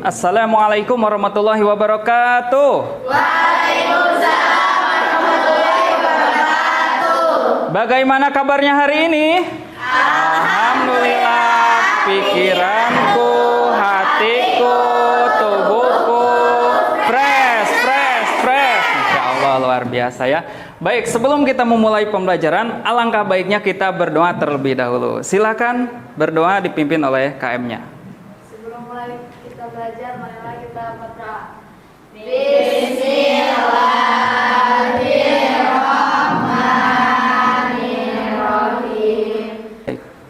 Assalamualaikum warahmatullahi wabarakatuh. Waalaikumsalam warahmatullahi wabarakatuh. Bagaimana kabarnya hari ini? Alhamdulillah, pikiranku, hatiku, tubuhku fresh. Insya Allah luar biasa ya. Baik, sebelum kita memulai pembelajaran, alangkah baiknya kita berdoa terlebih dahulu. Silakan berdoa dipimpin oleh KM-nya. Sebelum mulai kita belajar, marilah kita berdoa. Bismillahirrahmanirrahim.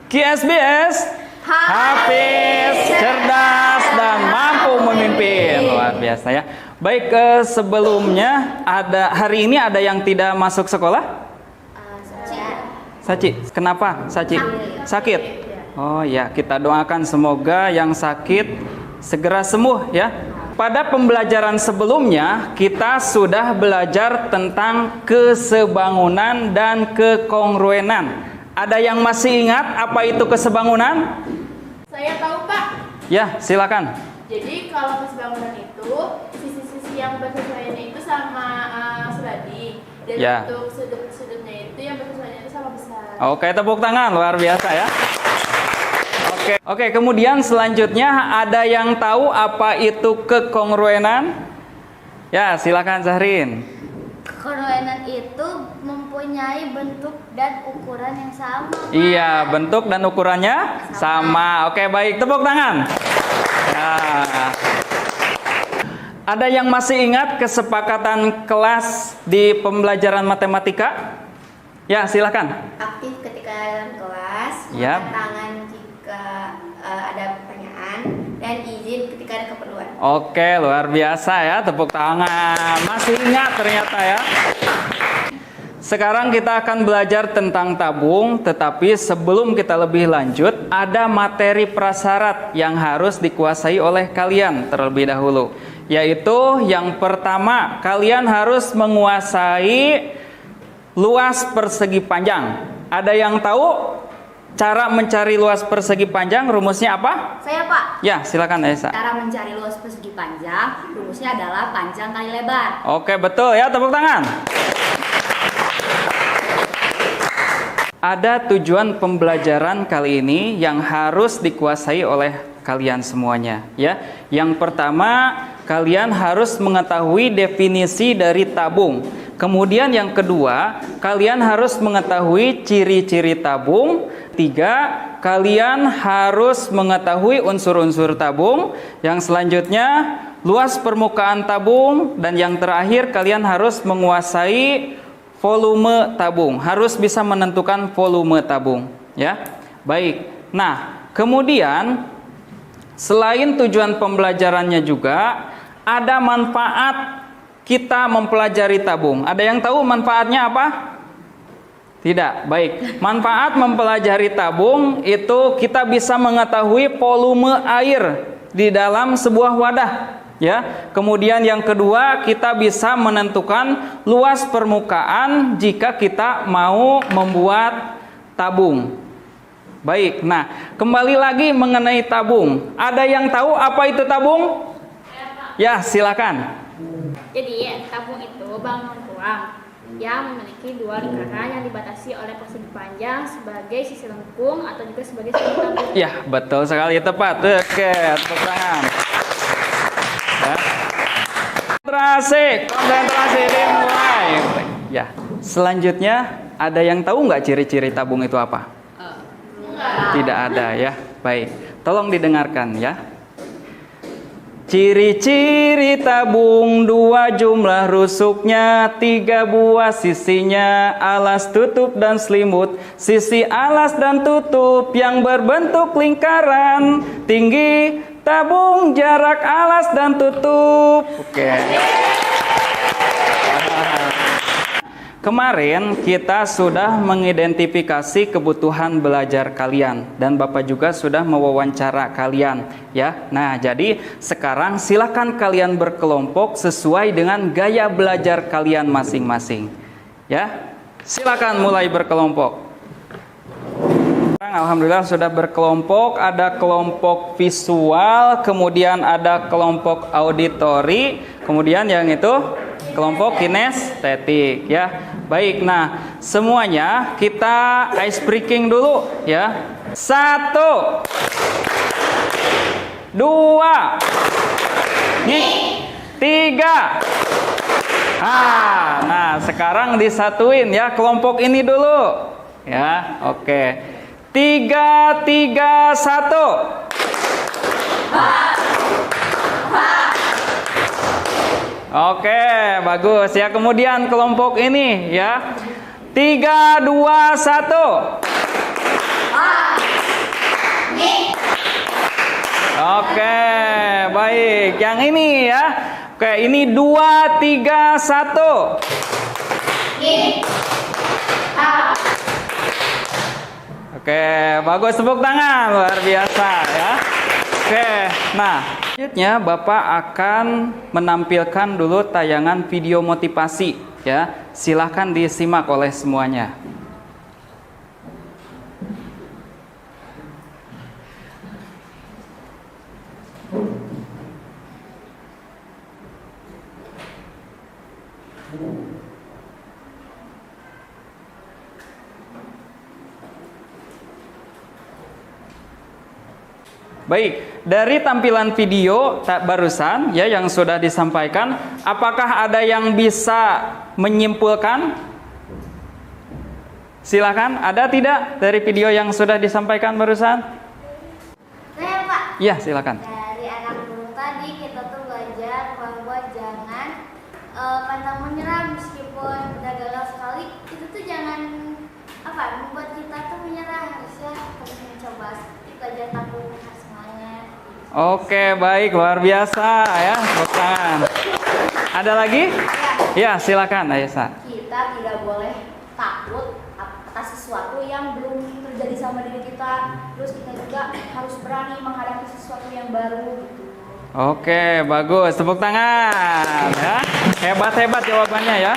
KSBS Hafiz, cerdas dan mampu memimpin. Luar biasa ya. Baik, sebelumnya hari ini ada yang tidak masuk sekolah? Saci. Kenapa? Saci. Sakit. Oh ya, kita doakan semoga yang sakit segera sembuh ya. Pada pembelajaran sebelumnya kita sudah belajar tentang kesebangunan dan kekongruenan. Ada yang masih ingat apa itu kesebangunan? Saya tahu, Pak. Ya, silakan. Jadi kalau kesebangunan itu sisi-sisi yang bersesuaian itu sama sebadi, dan Ya. untuk sudut-sudutnya itu yang bersesuaian itu sama besar. Oke, tepuk tangan, luar biasa ya. Oke, kemudian selanjutnya ada yang tahu apa itu kekongruenan? Ya, silakan Zahrin. Kekongruenan itu mempunyai bentuk dan ukuran yang sama. Iya, bentuk dan ukurannya sama. Oke, baik, tepuk tangan. Nah, ada yang masih ingat kesepakatan kelas di pembelajaran matematika? Ya, silakan. Aktif ketika dalam kelas, Ya. angkat tangan jika ada pertanyaan, dan izin ketika ada keperluan. Oke, luar biasa ya, tepuk tangan. Masih ingat ternyata ya. Sekarang kita akan belajar tentang tabung, tetapi sebelum kita lebih lanjut, ada materi prasyarat yang harus dikuasai oleh kalian terlebih dahulu. Yaitu yang pertama, kalian harus menguasai luas persegi panjang. Ada yang tahu cara mencari luas persegi panjang, rumusnya apa? Saya, Pak. Ya, silakan Esa. Cara mencari luas persegi panjang, rumusnya adalah panjang kali lebar. Oke, betul ya, tepuk tangan. Ada tujuan pembelajaran kali ini yang harus dikuasai oleh kalian semuanya ya. Yang pertama, kalian harus mengetahui definisi dari tabung. Kemudian yang kedua, kalian harus mengetahui ciri-ciri tabung. Tiga, kalian harus mengetahui unsur-unsur tabung. Yang selanjutnya, luas permukaan tabung. Dan yang terakhir, kalian harus menguasai volume tabung, harus bisa menentukan volume tabung ya. Baik, nah kemudian selain tujuan pembelajarannya juga ada manfaat kita mempelajari tabung. Ada yang tahu manfaatnya apa? Tidak. Baik, manfaat mempelajari tabung itu kita bisa mengetahui volume air di dalam sebuah wadah ya. Kemudian yang kedua, kita bisa menentukan luas permukaan jika kita mau membuat tabung. Baik, nah kembali lagi mengenai tabung. Ada yang tahu apa itu tabung? Ya, silakan. Jadi, tabung itu bangunan ruang yang memiliki dua lingkaran yang dibatasi oleh persegi panjang sebagai sisi lengkung atau juga sebagai sisi tabung. Ya, betul sekali, tepat. Oke, tepuk tangan. Konsentrasi dimulai. Ya, selanjutnya ada yang tahu nggak ciri-ciri tabung itu apa? Tidak ada ya. Baik, tolong didengarkan ya. Ciri-ciri tabung: 2 jumlah rusuknya, 3 buah sisinya, alas, tutup, dan selimut. Sisi alas dan tutup yang berbentuk lingkaran, tinggi tabung, jarak alas dan tutup. Oke. Kemarin kita sudah mengidentifikasi kebutuhan belajar kalian dan Bapak juga sudah mewawancara kalian ya. Nah, jadi sekarang silakan kalian berkelompok sesuai dengan gaya belajar kalian masing-masing. Ya. Silakan mulai berkelompok. Sekarang alhamdulillah sudah berkelompok, ada kelompok visual, kemudian ada kelompok auditori, kemudian yang itu kelompok kinestetik ya. Baik, nah semuanya kita ice breaking dulu ya. 1, 2, nih 3. Nah sekarang disatuin ya kelompok ini dulu ya. Oke, 3, 3, 1. Oke, bagus ya. Kemudian kelompok ini ya. 3, 2, 1. Oke, baik. Yang ini ya. Oke, ini 2, 3, 1. Oke, bagus, tepuk tangan, luar biasa ya. Oke, nah selanjutnya Bapak akan menampilkan dulu tayangan video motivasi ya. Silahkan disimak oleh semuanya. Baik, dari tampilan video barusan ya yang sudah disampaikan, apakah ada yang bisa menyimpulkan? Silakan, ada tidak dari video yang sudah disampaikan barusan? Saya Pak. Ya, silakan. Dari anak burung tadi kita tuh belajar bahwa jangan pantang menyerah meskipun udah gagal sekali. Itu tuh jangan membuat kita tuh menyerah, harusnya terus mencoba. Seperti belajar tabung semuanya. Oke, baik, luar biasa ya, tepuk tangan. Ada lagi? Ya, silakan Ayesa. Kita tidak boleh takut atas sesuatu yang belum terjadi sama diri kita. Terus kita juga harus berani menghadapi sesuatu yang baru gitu. Oke, bagus, tepuk tangan ya. Hebat-hebat jawabannya ya,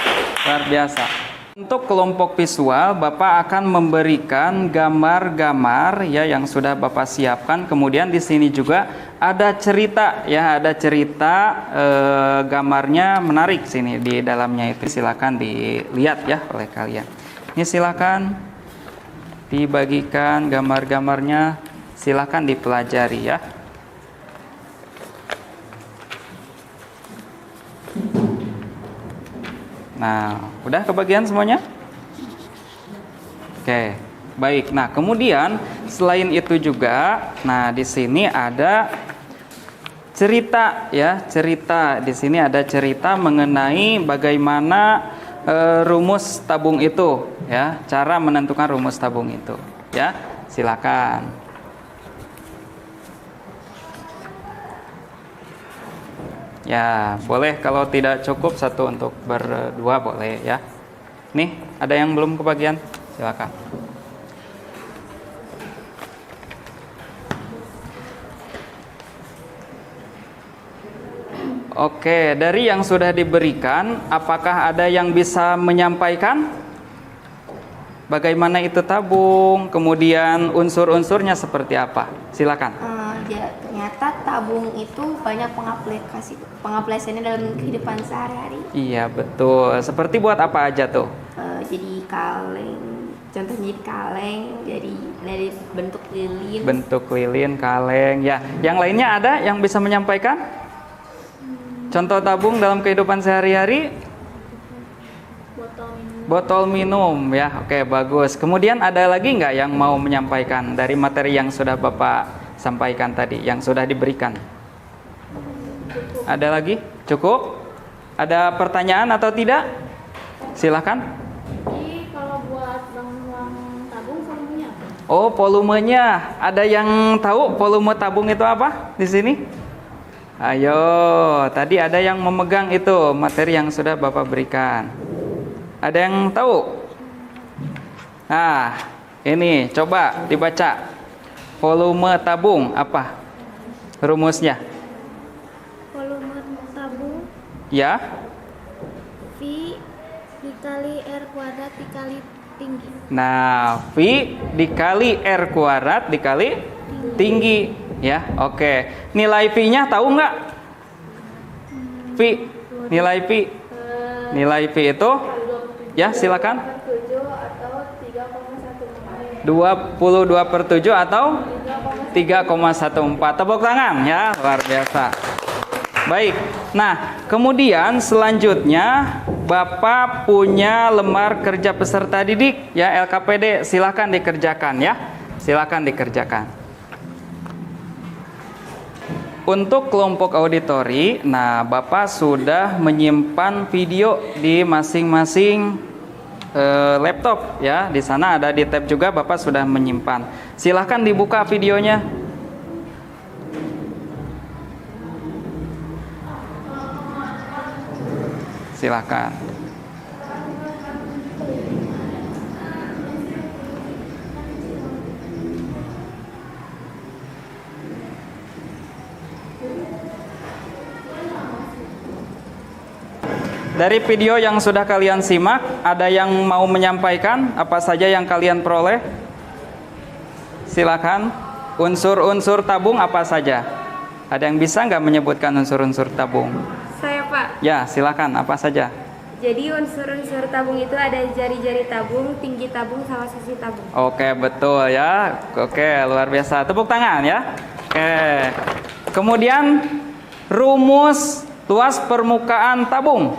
luar biasa. Untuk kelompok visual, Bapak akan memberikan gambar-gambar ya yang sudah Bapak siapkan. Kemudian di sini juga ada cerita ya, ada cerita gambarnya menarik sini di dalamnya itu. Silakan dilihat ya oleh kalian. Ini silakan dibagikan gambar-gambarnya, silakan dipelajari ya. Nah, udah kebagian semuanya? Oke, baik. Nah, kemudian selain itu juga, nah di sini ada cerita ya, cerita. Di sini ada cerita mengenai bagaimana rumus tabung itu ya, cara menentukan rumus tabung itu ya. Silakan. Ya, boleh kalau tidak cukup satu untuk berdua boleh ya. Nih, ada yang belum kebagian? Silakan. Oke, dari yang sudah diberikan, apakah ada yang bisa menyampaikan? Bagaimana itu tabung, kemudian unsur-unsurnya seperti apa? Silakan. Ternyata tabung itu banyak pengaplikasiannya dalam kehidupan sehari-hari. Iya, betul. Seperti buat apa aja tuh? Jadi kaleng, contohnya jadi kaleng, jadi dari bentuk lilin. Bentuk lilin, kaleng, ya. Yang lainnya ada yang bisa menyampaikan? Contoh tabung dalam kehidupan sehari-hari? Botol minum, ya. Oke, bagus. Kemudian ada lagi nggak yang mau menyampaikan dari materi yang sudah Bapak sampaikan tadi, yang sudah diberikan? Ada lagi? Cukup? Ada pertanyaan atau tidak? Silakan. Jadi kalau buat bangun tabung volumenya apa? Oh, volumenya. Ada yang tahu volume tabung itu apa di sini? Ayo, tadi ada yang memegang itu materi yang sudah Bapak berikan. Ada yang tahu? Nah, ini coba dibaca. Volume tabung apa rumusnya? Volume tabung Ya. V dikali R kuadrat dikali T Tinggi. Nah, V dikali R kuadrat dikali tinggi. Ya, oke. Nilai V-nya tahu nggak? V, nilai V. Nilai V itu, ya silakan. 22/7 atau 3,14. Tepuk tangan ya, luar biasa. Baik. Nah, kemudian selanjutnya Bapak punya lembar kerja peserta didik ya, LKPD, silakan dikerjakan ya. Silakan dikerjakan. Untuk kelompok auditori, nah Bapak sudah menyimpan video di masing-masing laptop ya. Di sana ada di tab juga Bapak sudah menyimpan. Silahkan dibuka videonya. Silahkan. Dari video yang sudah kalian simak, ada yang mau menyampaikan apa saja yang kalian peroleh? Silakan. Unsur-unsur tabung apa saja? Ada yang bisa nggak menyebutkan unsur-unsur tabung? Saya Pak. Ya, silakan. Apa saja? Jadi unsur-unsur tabung itu ada jari-jari tabung, tinggi tabung, sama sisi tabung. Oke, betul ya. Oke, luar biasa. Tepuk tangan ya. Oke. Kemudian rumus luas permukaan tabung.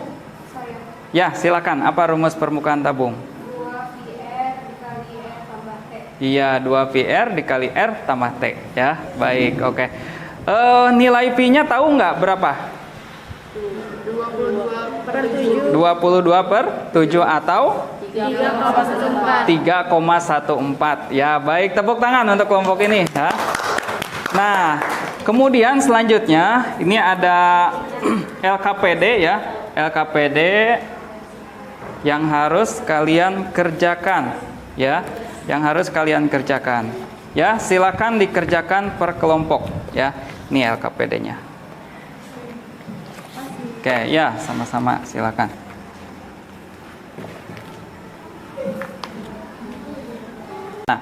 Ya, silakan. Apa rumus permukaan tabung? 2VR dikali R tambah T. Iya, 2VR dikali R tambah T. Ya, baik. Oke. Nilai V-nya tahu nggak berapa? 22/7 atau 3,14. Ya, baik. Tepuk tangan untuk kelompok ini. Ya. Nah, kemudian selanjutnya ini ada LKPD ya. LKPD yang harus kalian kerjakan ya, yang harus kalian kerjakan ya. Silakan dikerjakan per kelompok ya. Ini LKPD-nya. Oke ya, sama-sama silakan. Nah,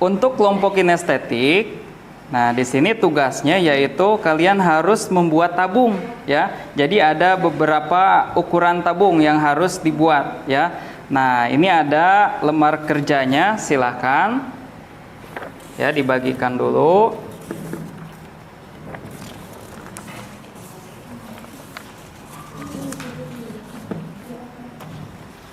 untuk kelompok kinestetik, nah di sini tugasnya yaitu kalian harus membuat tabung ya. Jadi ada beberapa ukuran tabung yang harus dibuat ya. Nah, ini ada lembar kerjanya, silakan ya dibagikan dulu.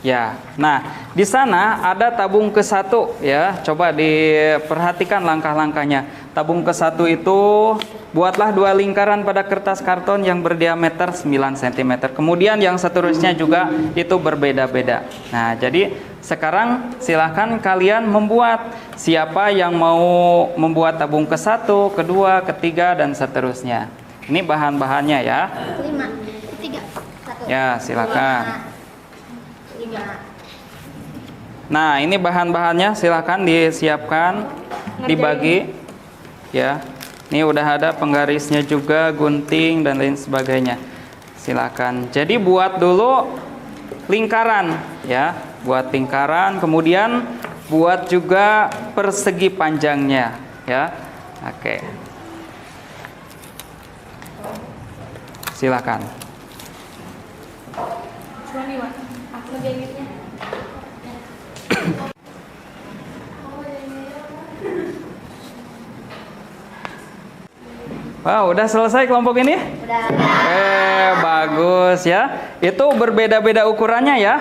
Ya, nah di sana ada tabung ke-1 ya. Coba diperhatikan langkah-langkahnya. Tabung ke-1 itu buatlah 2 lingkaran pada kertas karton yang berdiameter 9 cm. Kemudian yang seterusnya juga itu berbeda-beda. Nah, jadi sekarang silahkan kalian membuat. Siapa yang mau membuat tabung ke-1, kedua, ketiga, dan seterusnya. Ini bahan-bahannya ya. 5, 3, 1. Ya, silakan. Nah, ini bahan-bahannya, silakan disiapkan, dibagi ya. Ini udah ada penggarisnya juga, gunting dan lain sebagainya. Silakan. Jadi buat dulu lingkaran ya, buat lingkaran, kemudian buat juga persegi panjangnya ya. Oke. Silakan. Wow, udah selesai kelompok ini? Udah. Bagus ya. Itu berbeda-beda ukurannya ya?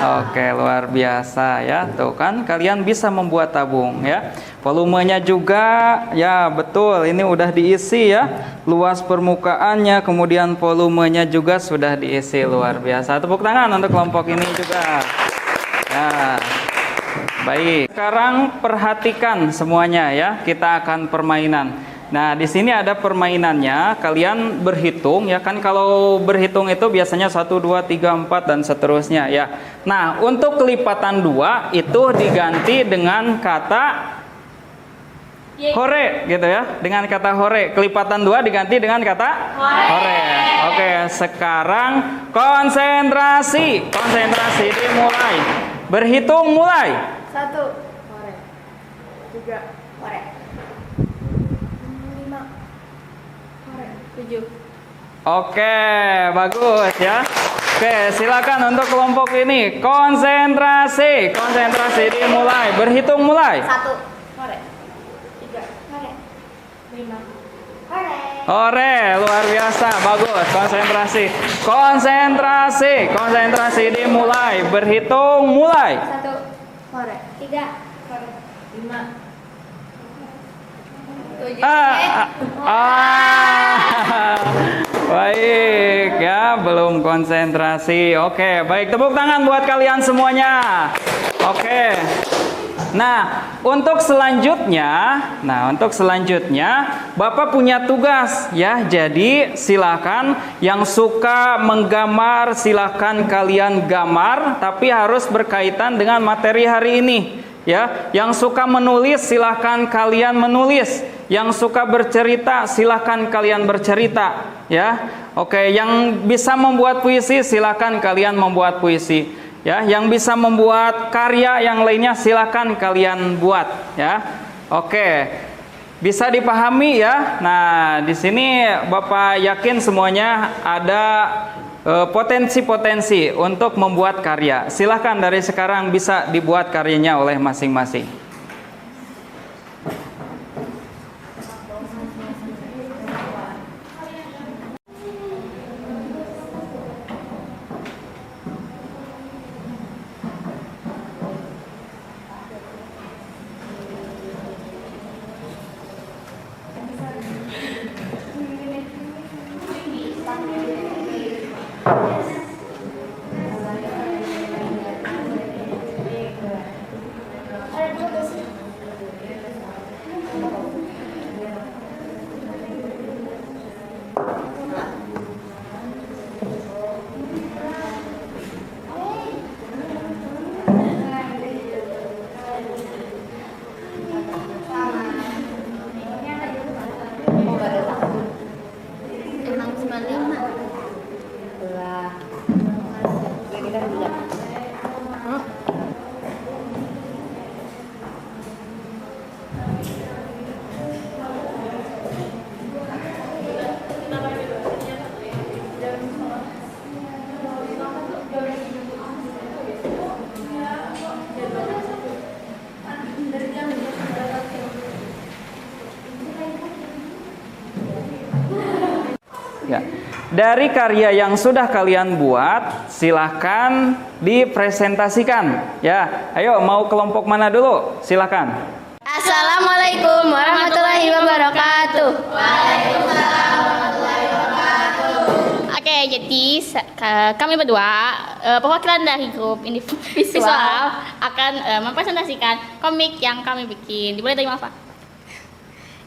Oke, luar biasa ya. Tuh kan kalian bisa membuat tabung ya. Volumenya juga ya, betul. Ini udah diisi ya. Luas permukaannya, kemudian volumenya juga sudah diisi, luar biasa. Tepuk tangan untuk kelompok ini juga. Ya. Baik. Sekarang perhatikan semuanya ya. Kita akan permainan. Nah, di sini ada permainannya. Kalian berhitung ya kan, kalau berhitung itu biasanya 1 2 3 4 dan seterusnya ya. Nah, untuk kelipatan 2 itu diganti dengan kata hore gitu ya. Dengan kata hore. Kelipatan 2 diganti dengan kata hore. Oke, sekarang konsentrasi. Konsentrasi dimulai. Berhitung mulai. 1 korek, 3 korek, 5 korek, 7. Oke, bagus ya. Oke, silakan untuk kelompok ini konsentrasi. Konsentrasi dimulai. Berhitung mulai. 1 korek, 3 korek, 5 korek. Ore, luar biasa, bagus. Konsentrasi. Konsentrasi. Konsentrasi dimulai. Berhitung mulai. 1 korek, 3 korek, 5 7. Baik ya, belum konsentrasi. Oke, baik, tepuk tangan buat kalian semuanya. Oke. Nah, untuk selanjutnya Bapak punya tugas ya. Jadi silakan yang suka menggambar silakan kalian gambar, tapi harus berkaitan dengan materi hari ini. Ya, yang suka menulis silahkan kalian menulis. Yang suka bercerita silahkan kalian bercerita. Ya, oke. Yang bisa membuat puisi silahkan kalian membuat puisi. Ya, yang bisa membuat karya yang lainnya silahkan kalian buat. Ya, oke. Bisa dipahami ya. Nah, di sini Bapak yakin semuanya ada potensi-potensi untuk membuat karya. Silahkan dari sekarang bisa dibuat karyanya oleh masing-masing. Ya. Dari karya yang sudah kalian buat, silahkan dipresentasikan. Ya, ayo mau kelompok mana dulu? Silahkan. Assalamualaikum warahmatullahi wabarakatuh. Oke, jadi kami berdua perwakilan dari grup visual akan mempresentasikan komik yang kami bikin. Dimulai dari Mafa.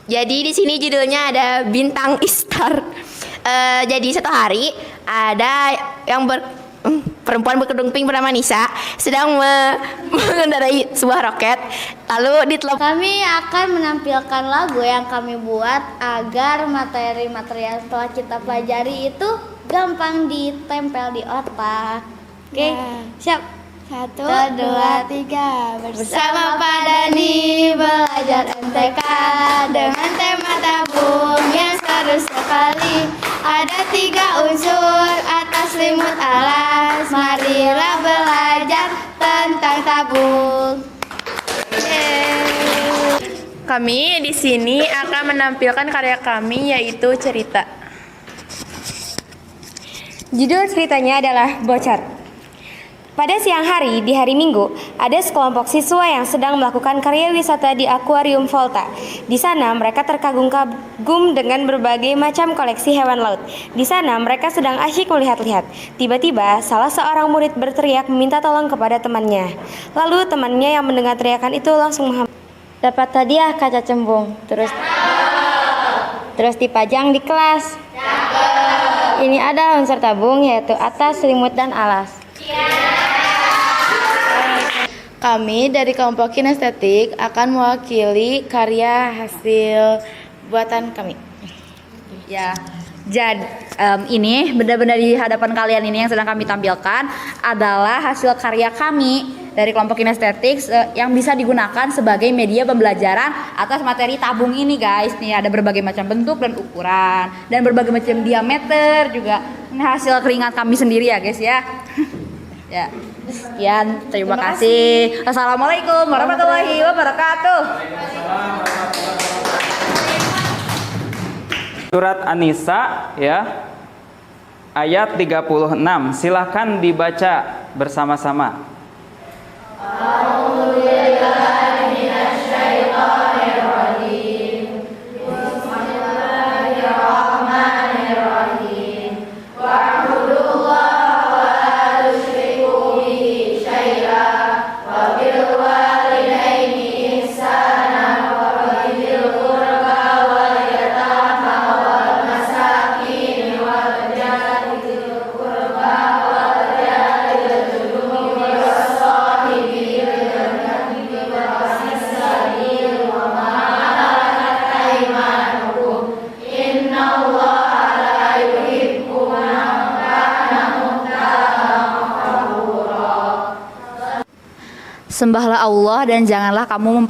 Jadi di sini judulnya ada Bintang Istar. Jadi satu hari ada yang perempuan berkerudung pink bernama Nisa sedang mengendarai sebuah roket. Lalu Kami akan menampilkan lagu yang kami buat agar materi-materi yang telah kita pelajari itu gampang ditempel di otak. Oke, siap? 1, 2, 3. Bersama Pak Dani belajar MTK dengan tema tabung yang seru sekali. Ada 3 unsur atas, selimut, alas. Marilah belajar tentang tabung. Kami di sini akan menampilkan karya kami yaitu cerita. Judul ceritanya adalah Bocor. Pada siang hari, di hari Minggu, ada sekelompok siswa yang sedang melakukan karya wisata di Akuarium Volta. Di sana, mereka terkagum-kagum dengan berbagai macam koleksi hewan laut. Di sana, mereka sedang asyik melihat-lihat. Tiba-tiba, salah seorang murid berteriak meminta tolong kepada temannya. Lalu, temannya yang mendengar teriakan itu langsung dapat hadiah kaca cembung. Terus dipajang di kelas. Ini ada unsur tabung, yaitu atas, selimut, dan alas. Kami dari kelompok kinestetik akan mewakili karya hasil buatan kami. Ya. Jadi ini benar-benar di hadapan kalian ini yang sedang kami tampilkan adalah hasil karya kami dari kelompok kinestetik yang bisa digunakan sebagai media pembelajaran atas materi tabung ini guys. Nih ada berbagai macam bentuk dan ukuran dan berbagai macam diameter juga. Ini hasil keringat kami sendiri ya guys ya. Ya. Sekian, terima kasih. Assalamualaikum warahmatullahi wabarakatuh. Surat An-Nisa ya, ayat 36. Silahkan dibaca bersama-sama. Sembahlah Allah dan janganlah kamu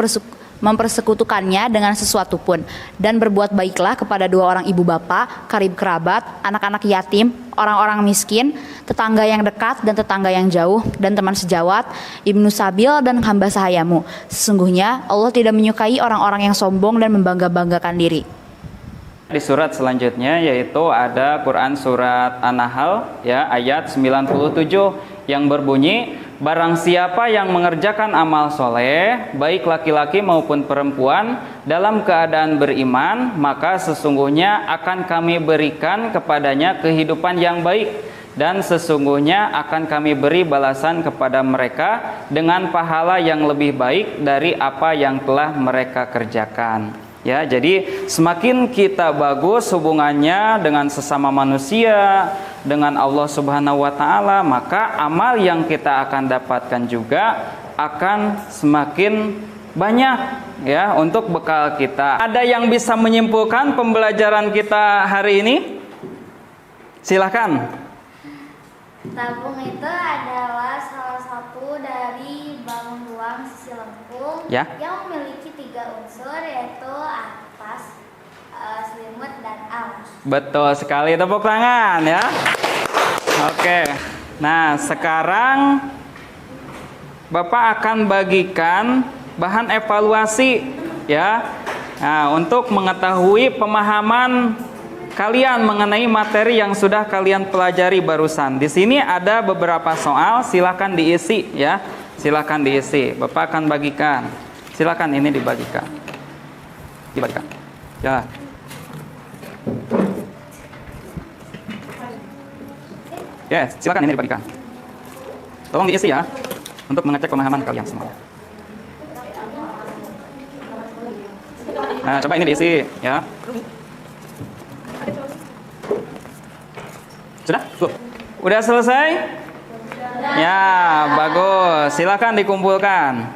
mempersekutukannya dengan sesuatu pun, dan berbuat baiklah kepada dua orang ibu bapa, karib kerabat, anak-anak yatim, orang-orang miskin, tetangga yang dekat dan tetangga yang jauh, dan teman sejawat, ibnu sabil dan hamba sahayamu. Sesungguhnya Allah tidak menyukai orang-orang yang sombong dan membangga-banggakan diri. Di surat selanjutnya yaitu ada Quran surat An-Nahl ya, ayat 97 yang berbunyi, barang siapa yang mengerjakan amal soleh, baik laki-laki maupun perempuan, dalam keadaan beriman, maka sesungguhnya akan kami berikan kepadanya kehidupan yang baik, dan sesungguhnya akan kami beri balasan kepada mereka dengan pahala yang lebih baik dari apa yang telah mereka kerjakan. Ya, jadi semakin kita bagus hubungannya dengan sesama manusia, dengan Allah Subhanahu wa taala, maka amal yang kita akan dapatkan juga akan semakin banyak ya untuk bekal kita. Ada yang bisa menyimpulkan pembelajaran kita hari ini? Silahkan. Tabung itu adalah salah satu dari bangun ruang sisi lengkung Ya. yang memiliki 3 unsur, yaitu atas, selimut, dan alas. Betul sekali, tepuk tangan ya. Oke. Nah, sekarang Bapak akan bagikan bahan evaluasi ya. Nah, untuk mengetahui pemahaman kalian mengenai materi yang sudah kalian pelajari barusan. Di sini ada beberapa soal, silakan diisi ya. Silakan diisi. Bapak akan bagikan. Silakan ini dibagikan. Dibagikan. Ya. Ya, silakan ini dibagikan. Tolong diisi ya untuk mengecek pemahaman kalian semua. Nah, coba ini diisi ya. Sudah? Udah selesai? Ya, bagus. Silakan dikumpulkan.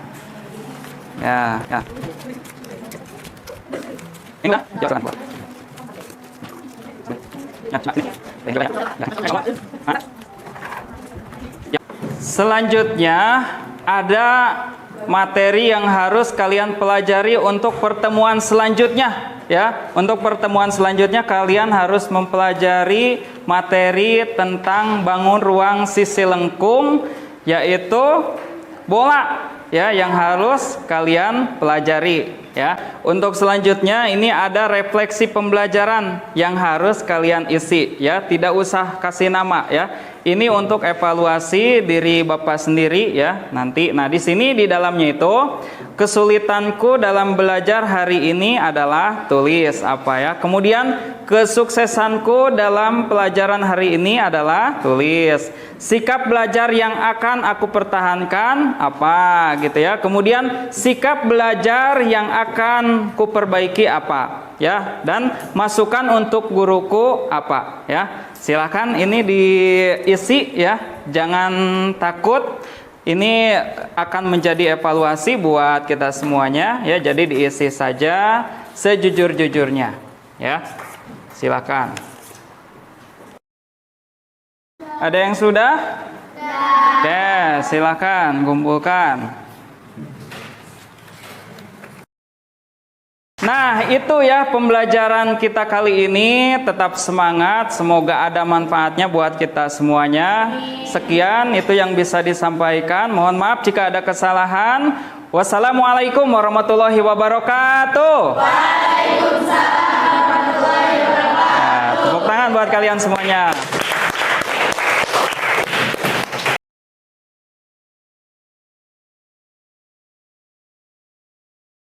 Ya, ya. Ini enggak? Ya, silakan keluar. Ya, ini. Ya. Selanjutnya ada materi yang harus kalian pelajari untuk pertemuan selanjutnya. Ya, untuk pertemuan selanjutnya kalian harus mempelajari materi tentang bangun ruang sisi lengkung, yaitu bola ya yang harus kalian pelajari ya. Untuk selanjutnya ini ada refleksi pembelajaran yang harus kalian isi ya, tidak usah kasih nama ya. Ini untuk evaluasi diri Bapak sendiri ya nanti. Nah, di sini di dalamnya itu kesulitanku dalam belajar hari ini adalah tulis apa ya. Kemudian kesuksesanku dalam pelajaran hari ini adalah tulis. Sikap belajar yang akan aku pertahankan apa gitu ya. Kemudian sikap belajar yang akan kuperbaiki apa ya, dan masukan untuk guruku apa ya. Silakan ini diisi ya, jangan takut. Ini akan menjadi evaluasi buat kita semuanya ya. Jadi diisi saja sejujur-jujurnya ya. Silakan. Ada yang sudah? Oke, silakan kumpulkan. Nah, itu ya pembelajaran kita kali ini. Tetap semangat, semoga ada manfaatnya buat kita semuanya. Sekian itu yang bisa disampaikan. Mohon maaf jika ada kesalahan. Wassalamualaikum warahmatullahi wabarakatuh. Waalaikumsalam warahmatullahi wabarakatuh. Tepuk tangan buat kalian semuanya.